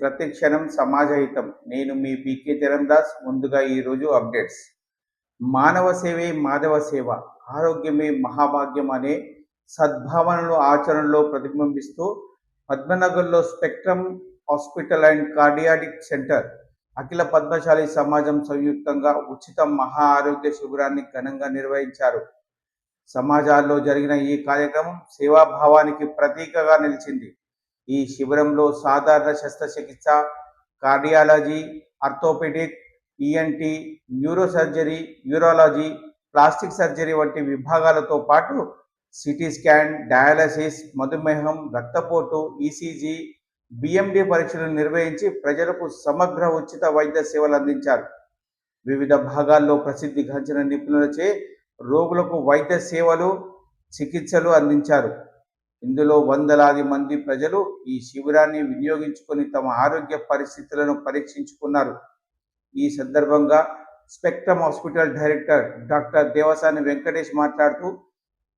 ప్రతి క్షణం సమాజహితం. నేను మీ పీకే చరణ్దాస్. ముందుగా ఈరోజు అప్డేట్స్. మానవ సేవే మాధవ సేవ, ఆరోగ్యమే మహాభాగ్యం అనే సద్భావనను ఆచరణలో ప్రతిబింబిస్తూ పద్మనగర్లో spectrum hospital and cardiac centre, అఖిల పద్మశాలి సమాజం సంయుక్తంగా ఉచిత మహా ఆరోగ్య శిబిరాన్ని ఘనంగా నిర్వహించారు. సమాజాల్లో జరిగిన ఈ కార్యక్రమం సేవాభావానికి ప్రతీకగా నిలిచింది. ఈ శిబిరంలో సాధారణ శస్త్రచికిత్స, cardiology, orthopaedic, ENT, neurosurgery, urology, plastic surgery వంటి విభాగాలతో పాటు సిటీ స్కాన్, డయాలసిస్, మధుమేహం, రక్తపోటు, ఈసీజీ, బిఎండి పరీక్షలు నిర్వహించి ప్రజలకు సమగ్ర ఉచిత వైద్య సేవలు అందించారు. వివిధ భాగాల్లో ప్రసిద్ధి గాంచిన నిపుణులచే రోగులకు వైద్య సేవలు, చికిత్సలు అందించారు. ఇందులో వందలాది మంది ప్రజలు ఈ శిబిరాన్ని వినియోగించుకొని తమ ఆరోగ్య పరిస్థితులను పరీక్షించుకున్నారు. ఈ సందర్భంగా spectrum hospital director doctor Devasani Venkatesh మాట్లాడుతూ,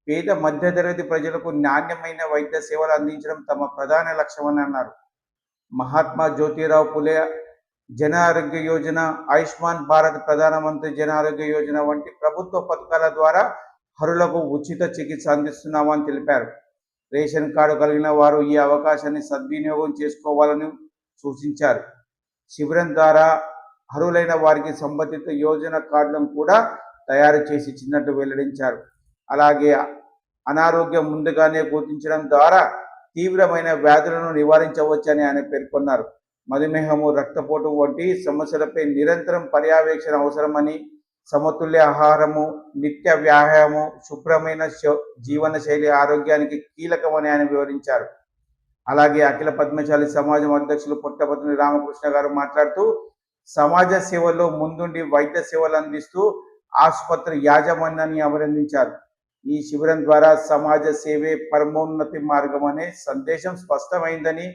పేద మధ్యతరగతి ప్రజలకు నాణ్యమైన వైద్య సేవలు అందించడం తమ ప్రధాన లక్ష్యమని అన్నారు. మహాత్మా జ్యోతిరావు పులే జన ఆరోగ్య యోజన, ఆయుష్మాన్ భారత్ ప్రధానమంత్రి జన ఆరోగ్య యోజన వంటి ప్రభుత్వ పథకాల ద్వారా అర్హులకు ఉచిత చికిత్స అందిస్తున్నామని తెలిపారు. రేషన్ కార్డు కలిగిన వారు ఈ అవకాశాన్ని సద్వినియోగం చేసుకోవాలని సూచించారు. శిబిరం ద్వారా అర్హులైన వారికి సంబంధిత యోజన కార్డులను కూడా తయారు చేసి ఇచ్చినట్టు వెల్లడించారు. అలాగే అనారోగ్యం ముందుగానే గుర్తించడం ద్వారా తీవ్రమైన వ్యాధులను నివారించవచ్చని ఆయన పేర్కొన్నారు. మధుమేహము, రక్తపోటు వంటి సమస్యలపై నిరంతరం పర్యవేక్షణ అవసరమని, సమతుల్య ఆహారము, నిత్య వ్యాయామం, శుభ్రమైన జీవన శైలి ఆరోగ్యానికి కీలకమని ఆయన వివరించారు. అలాగే అఖిల పద్మశాలి సమాజం అధ్యక్షులు పుట్టపర్తి రామకృష్ణ గారు మాట్లాడుతూ, సమాజ సేవలో ముందుండి వైద్య సేవలు అందిస్తూ ఆసుపత్రి యాజమాన్యాన్ని అభినందించారు. ఈ శిబిరం ద్వారా సమాజ సేవే పరమోన్నతి మార్గం అనే సందేశం స్పష్టమైందని,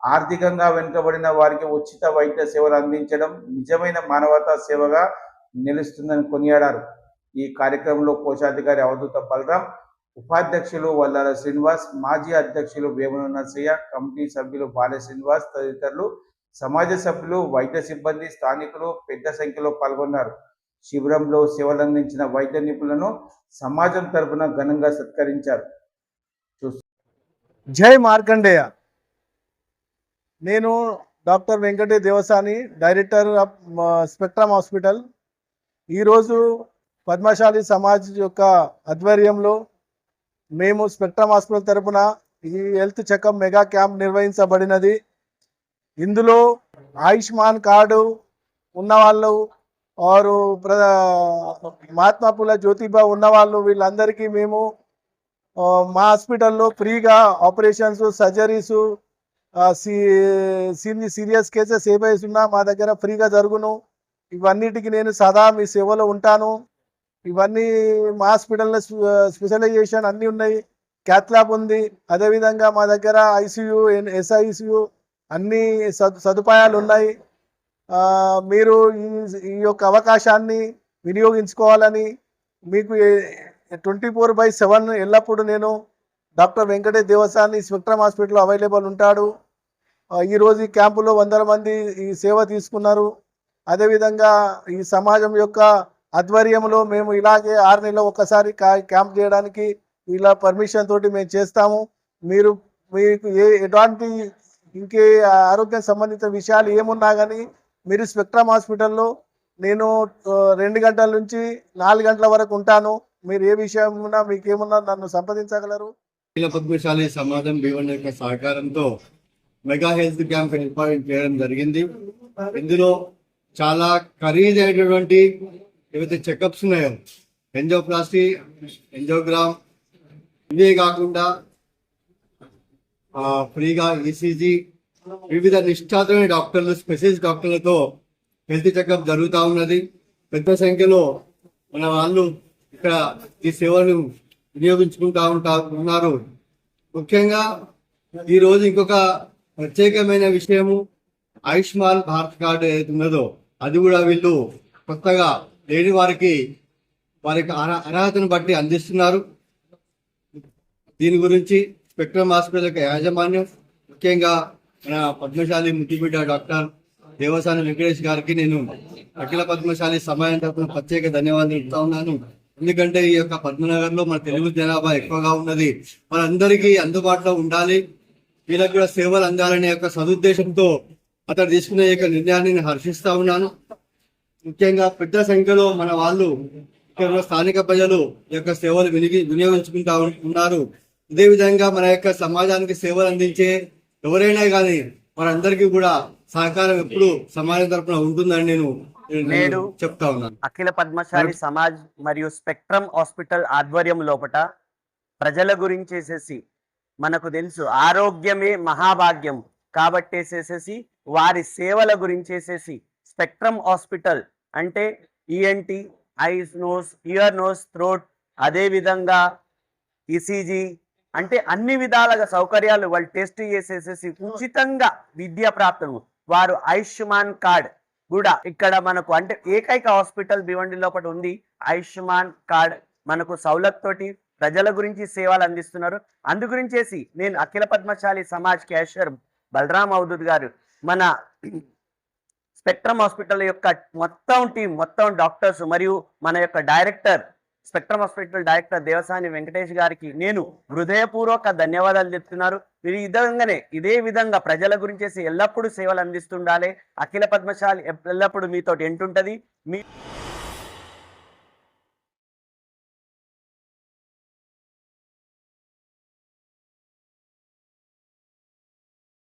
ఆర్థికంగా వెనుకబడిన వారికి ఉచిత వైద్య సేవలు అందించడం నిజమైన మానవతా సేవగా నిలుస్తుందని కొనియాడారు. ఈ కార్యక్రమంలో కోశాధికారి అవధూత బలరాం, ఉపాధ్యక్షులు వల్లాల శ్రీనివాస్, మాజీ అధ్యక్షులు వేమున నర్సయ్య, కమిటీ సభ్యులు బాల శ్రీనివాస్ తదితరులు, సమాజ సభ్యులు, వైద్య సిబ్బంది, స్థానికులు పెద్ద సంఖ్యలో పాల్గొన్నారు. శిబిరంలో సేవలందించిన వైద్య నిపుణులను సమాజం తరపున ఘనంగా సత్కరించారు. జై మార్కండేయ. నేను doctor Venkate Devasani, director of spectrum hospital. ఈరోజు పద్మశాలి సమాజ్ యొక్క ఆధ్వర్యంలో మేము స్పెక్ట్రమ్ హాస్పిటల్ తరపున ఈ హెల్త్ చెకప్ మెగా క్యాంప్ నిర్వహించబడినది. ఇందులో ఆయుష్మాన్ కార్డు ఉన్నవాళ్ళు, వారు మహాత్మా పులే జ్యోతిబా ఉన్నవాళ్ళు, వీళ్ళందరికీ మేము మా హాస్పిటల్లో ఫ్రీగా ఆపరేషన్స్, సర్జరీసు, సీరియస్ కేసెస్ ఏవైతే ఉన్నా మా దగ్గర ఫ్రీగా జరుగును. ఇవన్నిటికి నేను సదా మీ సేవలో ఉంటాను. ఇవన్నీ మా హాస్పిటల్లో స్పెషలైజేషన్ అన్నీ ఉన్నాయి. క్యాత్ ల్యాబ్ ఉంది. అదేవిధంగా మా దగ్గర ఐసీయూ, ఎస్ఐసియు అన్ని సదుపాయాలు ఉన్నాయి. మీరు ఈ యొక్క అవకాశాన్ని వినియోగించుకోవాలని, మీకు 24/7 ఎల్లప్పుడూ నేను డాక్టర్ వెంకటేష్ దేవసాని స్పెక్ట్రమ్ హాస్పిటల్లో అవైలబుల్ ఉంటాడు. ఈరోజు ఈ క్యాంపులో 100 మంది ఈ సేవ తీసుకున్నారు. అదేవిధంగా ఈ సమాజం యొక్క ఆధ్వర్యంలో మేము ఇలాగే 6 నెలలు ఒకసారి క్యాంప్ చేయడానికి ఇలా పర్మిషన్ తోటి మేము చేస్తాము. మీకు ఎటువంటి ఇంకే ఆరోగ్యం సంబంధిత విషయాలు ఏమున్నా కానీ మీరు స్పెక్ట్రమ్ హాస్పిటల్లో నేను 2 గంటల నుంచి 4 గంటల వరకు ఉంటాను. మీరు ఏ విషయం ఉన్నా, మీకేమున్నా నన్ను సంప్రదించగలరు. పద్మశాలి సమాజం భీమన్ యొక్క సహకారంతో మెగా హెల్త్ క్యాంప్ ఏర్పాటు చేయడం జరిగింది. ఇందులో చాలా ఖరీదైనటువంటి ఏవైతే చెకప్స్ ఉన్నాయో, ఎంజోప్లాస్టీ, ఎంజోగ్రామ్, ఇవే కాకుండా ఫ్రీగా ఈసీజీ, వివిధ నిష్ఠాతులైన డాక్టర్లు, స్పెషలిస్ట్ డాక్టర్లతో హెల్త్ చెకప్ జరుగుతూ ఉన్నది. పెద్ద సంఖ్యలో మన వాళ్ళు ఇక్కడ ఈ సేవలను వినియోగించుకుంటూ ఉన్నారు. ముఖ్యంగా ఈరోజు ఇంకొక ప్రత్యేకమైన విషయము, ఆయుష్మాన్ భారత్ కార్డు ఏదైతే ఉన్నదో అది కూడా వీళ్ళు కొత్తగా లేని వారికి అర్హతను బట్టి అందిస్తున్నారు. దీని గురించి స్పెక్ట్రమ్ హాస్పిటల్ యొక్క యాజమాన్యం, ముఖ్యంగా మన పద్మశాలి ముద్దుబిడ్డ డాక్టర్ దేవసాని వెంకటేష్ గారికి నేను అఖిల పద్మశాలి సమాజం తరపున ప్రత్యేక ధన్యవాదాలు చెప్తా ఉన్నాను. ఎందుకంటే ఈ యొక్క పద్మనగర్ లో మన తెలుగు జనాభా ఎక్కువగా ఉన్నది, మనందరికీ అందుబాటులో ఉండాలి, వీళ్ళకి కూడా సేవలు అందాలనే యొక్క సదుద్దేశంతో అతను తీసుకునే యొక్క నిర్ణయాన్ని నేను హర్షిస్తా ఉన్నాను. ముఖ్యంగా పెద్ద సంఖ్యలో మన వాళ్ళు ఇక్కడ ఉన్న స్థానిక ప్రజలు ఈ యొక్క సేవలు వినియోగించుకుంటా ఉన్నారు. ఇదే విధంగా మన యొక్క సమాజానికి సేవలు అందించే ఎవరైనా కానీ మనందరికీ కూడా సహకారం ఎప్పుడు సమాజం తరపున ఉంటుందని నేను చెప్తా ఉన్నాను. అఖిల పద్మశాలి సమాజ్ మరియు స్పెక్ట్రమ్ హాస్పిటల్ ఆధ్వర్యం లోపట ప్రజల గురించేసేసి మనకు తెలుసు ఆరోగ్యమే మహాభాగ్యం కాబట్టేసేసేసి వారి సేవల గురించేసేసి స్పెక్ట్రమ్ హాస్పిటల్ అంటే ENT, eyes, nose, ear, nose, throat, అదే విధంగా ఈసీజీ అంటే అన్ని విధాలుగా సౌకర్యాలు వాళ్ళు టెస్ట్ చేసేసేసి ఉచితంగా విద్యా ప్రాప్తము. వారు ఆయుష్మాన్ కార్డ్ కూడా ఇక్కడ మనకు అంటే ఏకైక హాస్పిటల్ భివండి లోపల ఉంది. ఆయుష్మాన్ కార్డ్ మనకు సౌలత్ తోటి ప్రజల గురించి సేవలు అందిస్తున్నారు. అందు గురించేసి నేను అఖిల పద్మశాలి సమాజ్ క్యాషియర్ బలరాం అవధూత్ గారు మన స్పెక్ట్రమ్ హాస్పిటల్ యొక్క మొత్తం టీం, మొత్తం డాక్టర్స్ మరియు మన యొక్క director spectrum hospital director Devasani Venkatesh గారికి నేను హృదయపూర్వక ధన్యవాదాలు చెప్తున్నారు. మీరు ఇదే విధంగా ప్రజల గురించి ఎల్లప్పుడూ సేవలు అందిస్తుండాలి. అఖిల పద్మశాలి ఎల్లప్పుడూ మీతో ఎంటుంటది. మీ